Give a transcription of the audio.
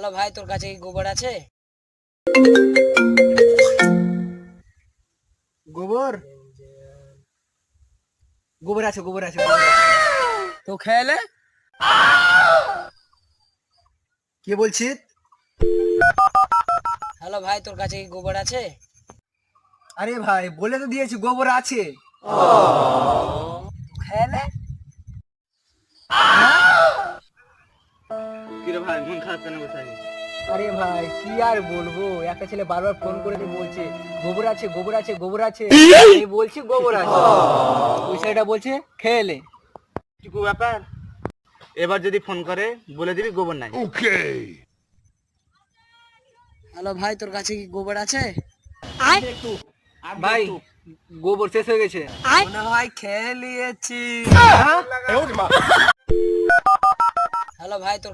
Hello ভাই, তোর কাছে কি গোবর আছে? গোবর গোবর আছে, গোবর আছে। তো খেলে কে বলছিস? হ্যালো ভাই, তোর কাছে কি গোবর আছে? আরে ভাই, বলে তো দিয়েছি গোবর আছে। খেলে কিরে ভাই, মন খারাপ কেন বসে আছিস? আরে ভাই কি আর বলবো, একটা ছেলে বারবার ফোন করে বলছে গোবর আছে, গোবর আছে, গোবর আছে। আমি বলছি গোবর আছে, ওই ছেলেটা বলছে খেলে। কি ব্যাপার? এবার যদি ফোন করে বলে দিবি গোবর নাই। হ্যালো ভাই, তোর কাছে কি গোবর আছে? ভাই গোবর শেষ হয়ে গেছে, মনে হয় খেয়ে নিয়েছি। হ্যালো ভাই, তোর